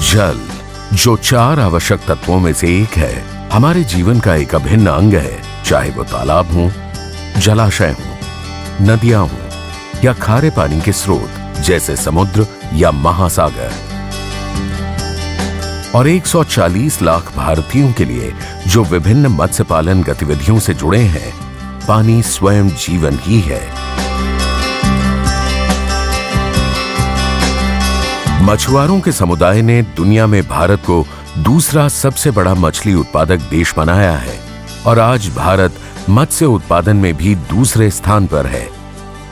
जल, जो 4 आवश्यक तत्वों में से एक है, हमारे जीवन का एक अभिन्न अंग है। चाहे वो तालाब हो, जलाशय हो, नदियां हो या खारे पानी के स्रोत जैसे समुद्र या महासागर। और 140 लाख भारतीयों के लिए जो विभिन्न मत्स्य पालन गतिविधियों से जुड़े हैं, पानी स्वयं जीवन ही है। मछुआरों के समुदाय ने दुनिया में भारत को दूसरा सबसे बड़ा मछली उत्पादक देश बनाया है और आज भारत मत्स्य उत्पादन में भी दूसरे स्थान पर है।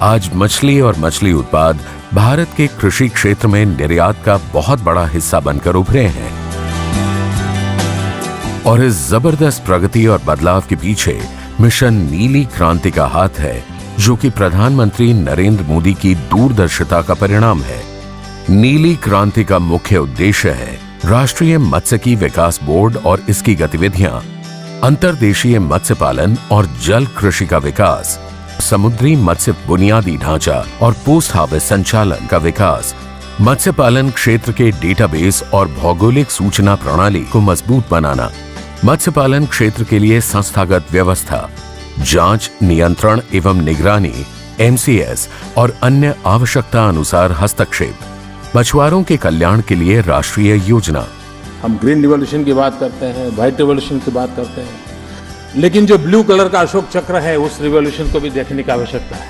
आज मछली और मछली उत्पाद भारत के कृषि क्षेत्र में निर्यात का बहुत बड़ा हिस्सा बनकर उभरे हैं। और इस जबरदस्त प्रगति और बदलाव के पीछे मिशन नीली क्रांति का हाथ है, जो कि प्रधानमंत्री नरेंद्र मोदी की दूरदर्शिता का परिणाम है। नीली क्रांति का मुख्य उद्देश्य है राष्ट्रीय मत्स्यिकी विकास बोर्ड और इसकी गतिविधियां, अंतर्देशीय मत्स्य पालन और जल कृषि का विकास, समुद्री मत्स्य बुनियादी ढांचा और पोस्ट हार्वेस्ट संचालन का विकास, मत्स्य पालन क्षेत्र के डेटाबेस और भौगोलिक सूचना प्रणाली को मजबूत बनाना, मत्स्य पालन क्षेत्र के लिए संस्थागत व्यवस्था, जांच, नियंत्रण एवं निगरानी, MCS और अन्य आवश्यकता अनुसार हस्तक्षेप, मछुआरों के कल्याण के लिए राष्ट्रीय योजना। हम ग्रीन रिवॉल्यूशन की बात करते हैं, व्हाइट रिवॉल्यूशन की बात करते हैं, लेकिन जो ब्लू कलर का अशोक चक्र है, उस रिवॉल्यूशन को भी देखने की आवश्यकता है।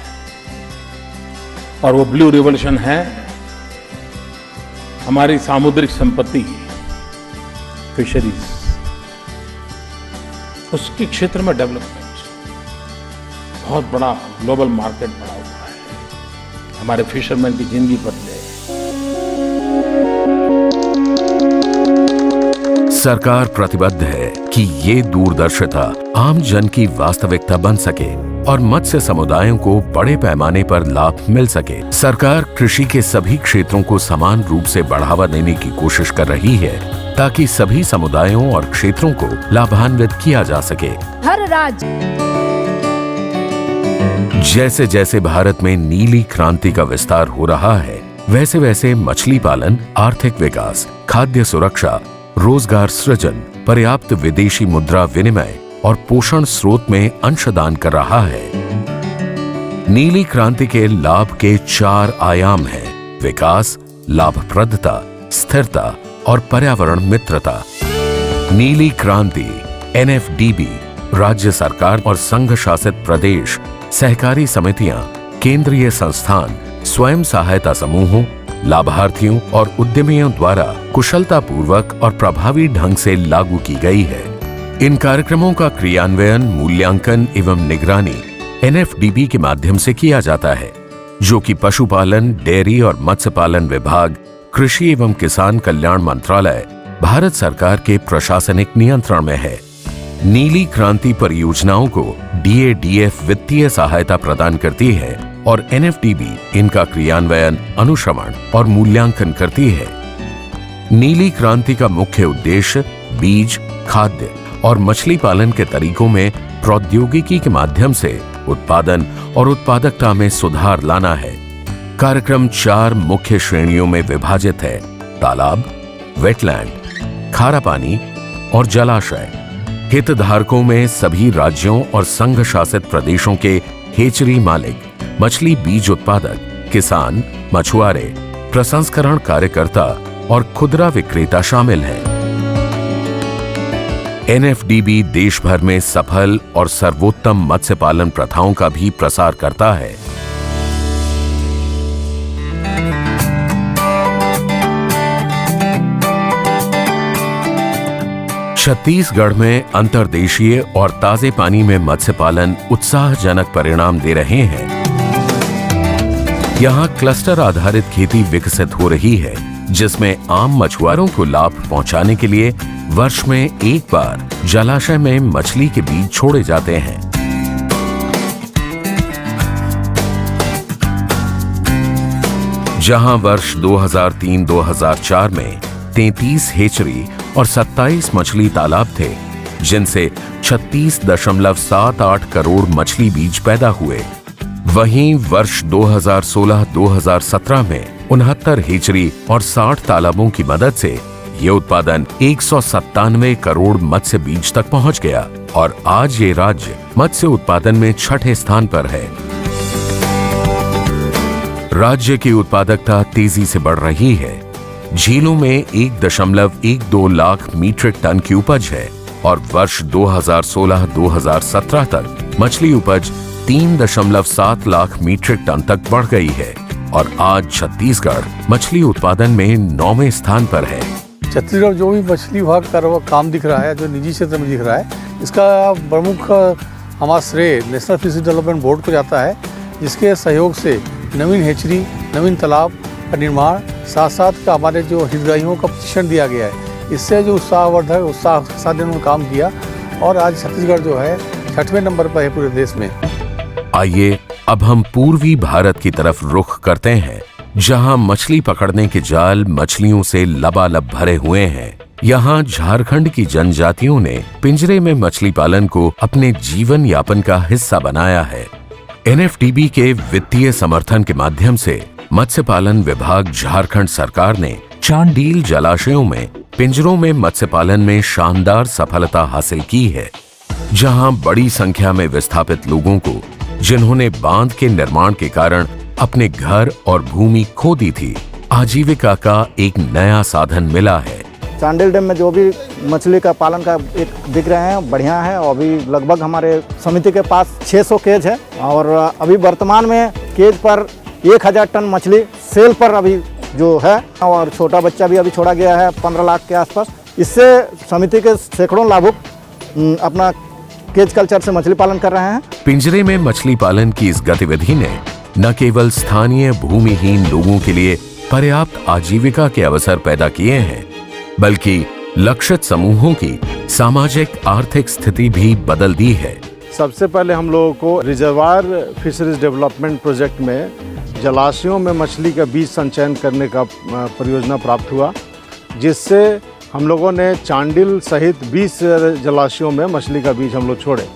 और वो ब्लू रिवॉल्यूशन है हमारी सामुद्रिक संपत्ति, फिशरीज, उसके क्षेत्र में डेवलपमेंट। बहुत बड़ा ग्लोबल मार्केट बना हुआ है, हमारे फिशरमैन की जिंदगी बदले। सरकार प्रतिबद्ध है कि ये दूरदर्शिता आम जन की वास्तविकता बन सके और मत्स्य समुदायों को बड़े पैमाने पर लाभ मिल सके। सरकार कृषि के सभी क्षेत्रों को समान रूप से बढ़ावा देने की कोशिश कर रही है ताकि सभी समुदायों और क्षेत्रों को लाभान्वित किया जा सके। हर राज्य जैसे जैसे भारत में नीली क्रांति का विस्तार हो रहा है, वैसे वैसे मछली पालन आर्थिक विकास, खाद्य सुरक्षा, रोजगार सृजन, पर्याप्त विदेशी मुद्रा विनिमय और पोषण स्रोत में अंशदान कर रहा है। नीली क्रांति के लाभ के 4 आयाम हैं: विकास, लाभप्रदता, स्थिरता और पर्यावरण मित्रता। नीली क्रांति NFDB राज्य सरकार और संघ शासित प्रदेश, सहकारी समितियां, केंद्रीय संस्थान, स्वयं सहायता समूहों, लाभार्थियों और उद्यमियों द्वारा कुशलतापूर्वक और प्रभावी ढंग से लागू की गई है। इन कार्यक्रमों का क्रियान्वयन, मूल्यांकन एवं निगरानी NFDB के माध्यम से किया जाता है, जो कि पशुपालन, डेयरी और मत्स्य पालन विभाग, कृषि एवं किसान कल्याण मंत्रालय, भारत सरकार के प्रशासनिक नियंत्रण में है। नीली क्रांति परियोजनाओं को DADF वित्तीय सहायता प्रदान करती है और NFDB इनका क्रियान्वयन, अनुश्रवण और मूल्यांकन करती है। नीली क्रांति का मुख्य उद्देश्य बीज, खाद्य और मछली पालन के तरीकों में प्रौद्योगिकी के माध्यम से उत्पादन और उत्पादकता में सुधार लाना है। कार्यक्रम 4 मुख्य श्रेणियों में विभाजित है: तालाब, वेटलैंड, खारा पानी और जलाशय। हितधारकों में सभी राज्यों और संघ शासित प्रदेशों के हेचरी मालिक, मछली बीज उत्पादक, किसान, मछुआरे, प्रसंस्करण कार्यकर्ता और खुदरा विक्रेता शामिल हैं। NFDB देश भर में सफल और सर्वोत्तम मत्स्य पालन प्रथाओं का भी प्रसार करता है। छत्तीसगढ़ में अंतर्देशीय और ताजे पानी में मत्स्य पालन उत्साहजनक परिणाम दे रहे हैं। यहाँ क्लस्टर आधारित खेती विकसित हो रही है, जिसमें आम मछुआरों को लाभ पहुंचाने के लिए वर्ष में एक बार जलाशय में मछली के बीज छोड़े जाते हैं। जहां वर्ष 2003-2004 में 33 हेचरी और 27 मछली तालाब थे, जिनसे 36.78 करोड़ मछली बीज पैदा हुए। वहीं वर्ष 2016-2017 में 69 हेचरी और 60 तालाबों की मदद से ये उत्पादन 197 करोड़ मत्स्य बीज तक पहुंच गया और आज ये राज्य मत्स्य उत्पादन में छठे स्थान पर है। राज्य की उत्पादकता तेजी से बढ़ रही है। झीलों में 1.12 लाख मीट्रिक टन की उपज है और वर्ष 2016-2017 तक मछली उपज 3.7 लाख मीट्रिक टन तक बढ़ गई है और आज छत्तीसगढ़ मछली उत्पादन में 9वें स्थान पर है। छत्तीसगढ़ जो भी मछली विभाग का काम दिख रहा है, जो निजी क्षेत्र में दिख रहा है, इसका प्रमुख हमारा श्रेय नेशनल फिशरी डेवलपमेंट बोर्ड को जाता है, जिसके सहयोग से नवीन हेचरी, नवीन तालाब का निर्माण, साथ साथ का हमारे जो हितग्राहियों का प्रशिक्षण दिया गया है। इससे जो उत्साह के साथ इन्होंने काम किया और आज छत्तीसगढ़ जो है 6वें नंबर पर है पूरे देश में। आइए अब हम पूर्वी भारत की तरफ रुख करते हैं, जहां मछली पकड़ने के जाल मछलियों से लबालब भरे हुए हैं। यहाँ झारखंड की जनजातियों ने पिंजरे में मछली पालन को अपने जीवन यापन का हिस्सा बनाया है। एनएफडीबी के वित्तीय समर्थन के माध्यम से मत्स्य पालन विभाग झारखंड सरकार ने चांडील जलाशयों में पिंजरों में मत्स्य पालन में शानदार सफलता हासिल की है, जहां बड़ी संख्या में विस्थापित लोगों को, जिन्होंने बांध के निर्माण के कारण अपने घर और भूमि खो दी थी, आजीविका का एक नया साधन मिला है। चांडिल डैम में जो भी मछली का पालन का एक दिख रहे हैं बढ़िया है। और अभी लगभग हमारे समिति के पास 600 केज है और अभी वर्तमान में केज पर 1000 टन मछली सेल पर अभी जो है, और छोटा बच्चा भी अभी छोड़ा गया है 15 लाख के आसपास। इससे समिति के सैकड़ों लाभुक अपना केज कल्चर से मछली पालन कर रहे हैं। पिंजरे में मछली पालन की इस गतिविधि ने न केवल स्थानीय भूमिहीन लोगों के लिए पर्याप्त आजीविका के अवसर पैदा किए हैं, बल्कि लक्षित समूहों की सामाजिक आर्थिक स्थिति भी बदल दी है। सबसे पहले हम लोगों को रिजर्वायर फिशरीज डेवलपमेंट प्रोजेक्ट में जलाशयों में मछली का बीज संचयन करने का परियोजना प्राप्त हुआ, जिससे हम लोगों ने चांडिल सहित 20 जलाशयों में मछली का बीज हम लोग छोड़े।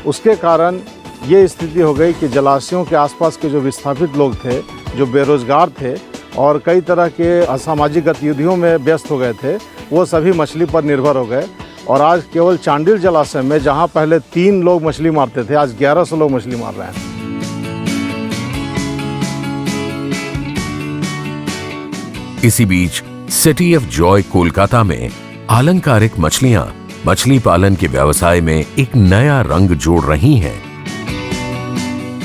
उसके कारण ये स्थिति हो गई कि जलाशयों के आसपास के जो विस्थापित लोग थे, जो बेरोजगार थे और कई तरह के असामाजिक गतिविधियों में व्यस्त हो गए थे, वो सभी मछली पर निर्भर हो गए। और आज केवल चांडिल जलाशय में जहां पहले 3 लोग मछली मारते थे, आज 1100 लोग मछली मार रहे हैं। इसी बीच सिटी ऑफ जॉय कोलकाता में आलंकारिक मछलियां मछली पालन के व्यवसाय में एक नया रंग जोड़ रही हैं।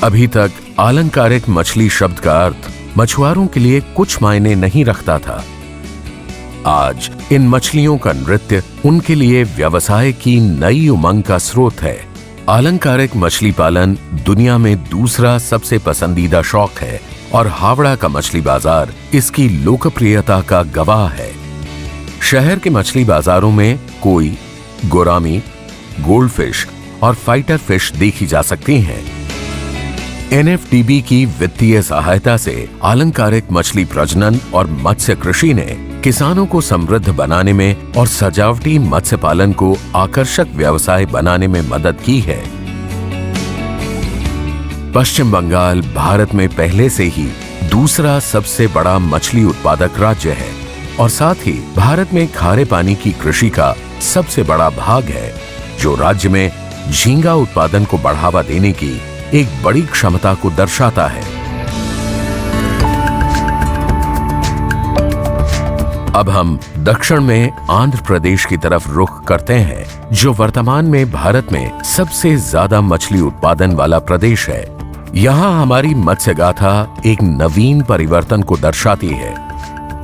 अभी तक आलंकारिक मछली शब्द का अर्थ मछुआरों के लिए कुछ मायने नहीं रखता था। आज इन मछलियों का नृत्य उनके लिए व्यवसाय की नई उमंग का स्रोत है। आलंकारिक मछली पालन दुनिया में दूसरा सबसे पसंदीदा शौक है और हावड़ा का मछली बाजार इसकी लोकप्रियता का गवाह है। शहर के मछली बाजारों में कोई, गोरामी, गोल्डफिश और फाइटर फिश देखी जा सकती हैं। एनएफडीबी की वित्तीय सहायता से आलंकारिक मछली प्रजनन और मत्स्य कृषि ने किसानों को समृद्ध बनाने में और सजावटी मत्स्य पालन को आकर्षक व्यवसाय बनाने में मदद की है। पश्चिम बंगाल भारत में पहले से ही दूसरा सबसे बड़ा मछली उत्पादक राज्य है और साथ ही भारत में खारे पानी की कृषि का सबसे बड़ा भाग है, जो राज्य में झींगा उत्पादन को बढ़ावा देने की एक बड़ी क्षमता को दर्शाता है। अब हम दक्षिण में आंध्र प्रदेश की तरफ रुख करते हैं, जो वर्तमान में भारत में सबसे ज्यादा मछली उत्पादन वाला प्रदेश है। यहाँ हमारी मत्स्य गाथा एक नवीन परिवर्तन को दर्शाती है।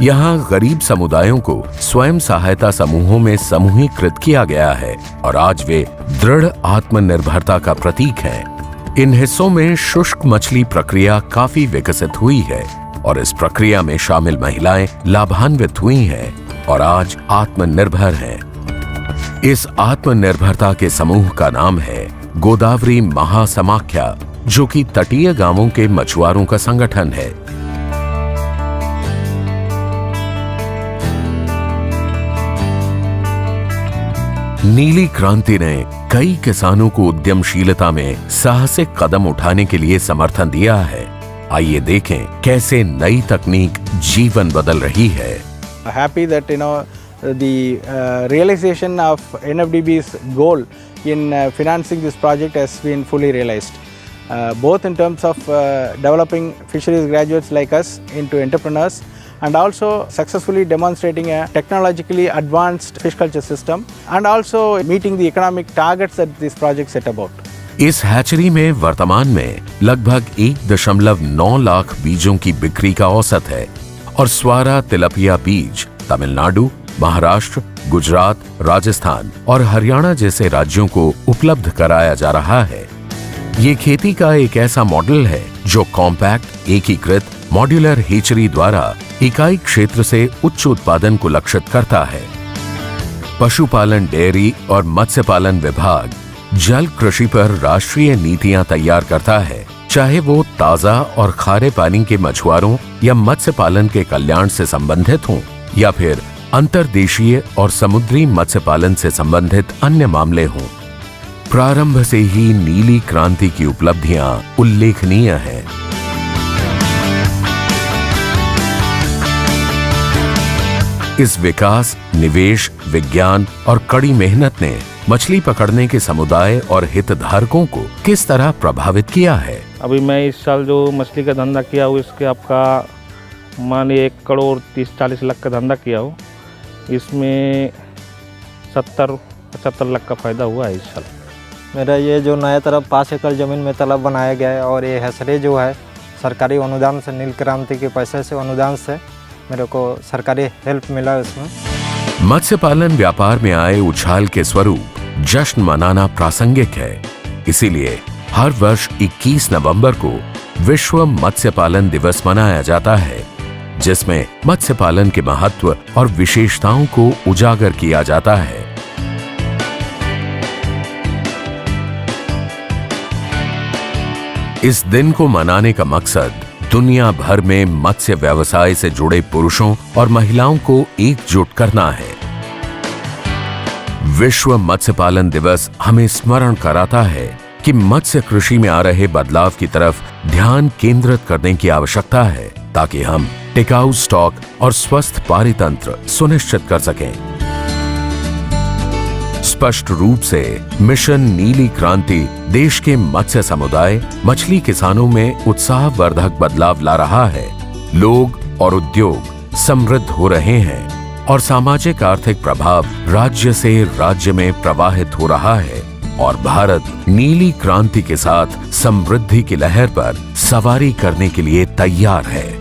यहाँ गरीब समुदायों को स्वयं सहायता समूहों में समूहीकृत किया गया है और आज वे दृढ़ आत्मनिर्भरता का प्रतीक हैं। इन हिस्सों में शुष्क मछली प्रक्रिया काफी विकसित हुई है और इस प्रक्रिया में शामिल महिलाएं लाभान्वित हुई हैं और आज आत्मनिर्भर हैं। इस आत्मनिर्भरता के समूह का नाम है गोदावरी महासमाख्या, जो कि तटीय गांवों के मछुआरों का संगठन है। नीली क्रांति ने कई किसानों को उद्यमशीलता में साहसिक कदम उठाने के लिए समर्थन दिया है। आइए देखें कैसे नई तकनीक जीवन बदल रही है। Happy that the realization of NFDB's goal in financing this project has been fully realized, both in terms of developing fisheries graduates like us into entrepreneurs and also successfully demonstrating a technologically advanced fish culture system and also meeting the economic targets that this project set about. इस hatchery में वर्तमान में लगभग 1.9 लाख बीजों की बिक्री का औसत है और स्वारा तिलपिया बीज तमिलनाडु, महाराष्ट्र, गुजरात, राजस्थान और हरियाणा जैसे राज्यों को उपलब्ध कराया जा रहा है। ये खेती का एक ऐसा मॉडल है जो कॉम्पैक्ट, एकीकृत, मॉड्यूलर हेचरी द्वारा इकाई क्षेत्र से उच्च उत्पादन को लक्षित करता है। पशुपालन, डेयरी और मत्स्य पालन विभाग जल कृषि पर राष्ट्रीय नीतियां तैयार करता है, चाहे वो ताजा और खारे पानी के मछुआरों या मत्स्य पालन के कल्याण से संबंधित हों या फिर अंतर्देशीय और समुद्री मत्स्य पालन से संबंधित अन्य मामले हों। प्रारंभ से ही नीली क्रांति की उपलब्धियां उल्लेखनीय हैं। इस विकास, निवेश, विज्ञान और कड़ी मेहनत ने मछली पकड़ने के समुदाय और हितधारकों को किस तरह प्रभावित किया है? अभी मैं इस साल जो मछली का धंधा किया हूँ, इसके आपका मानिए 1 करोड़ 30-40 लाख का धंधा किया हूँ, इसमें 70-75 लाख का फायदा हुआ है इस साल। मेरा ये जो नया तरफ 5 एकड़ ज़मीन में तालाब बनाया गया है और ये हैचरी जो है सरकारी अनुदान से, नील क्रांति के पैसे से अनुदान से मेरे को सरकारी हेल्प मिला इसमें। मत्स्य पालन व्यापार में आए उछाल के स्वरूप जश्न मनाना प्रासंगिक है। इसीलिए हर वर्ष 21 नवंबर को विश्व मत्स्य पालन दिवस मनाया जाता है, जिसमें मत्स्य पालन के महत्व और विशेषताओं को उजागर किया जाता है। इस दिन को मनाने का मकसद दुनिया भर में मत्स्य व्यवसाय से जुड़े पुरुषों और महिलाओं को एकजुट करना है। विश्व मत्स्य पालन दिवस हमें स्मरण कराता है कि मत्स्य कृषि में आ रहे बदलाव की तरफ ध्यान केंद्रित करने की आवश्यकता है, ताकि हम टिकाऊ स्टॉक और स्वस्थ पारितंत्र सुनिश्चित कर सकें। स्पष्ट रूप से मिशन नीली क्रांति देश के मत्स्य समुदाय, मछली किसानों में उत्साहवर्धक बदलाव ला रहा है। लोग और उद्योग समृद्ध हो रहे हैं और सामाजिक आर्थिक प्रभाव राज्य से राज्य में प्रवाहित हो रहा है और भारत नीली क्रांति के साथ समृद्धि की लहर पर सवारी करने के लिए तैयार है।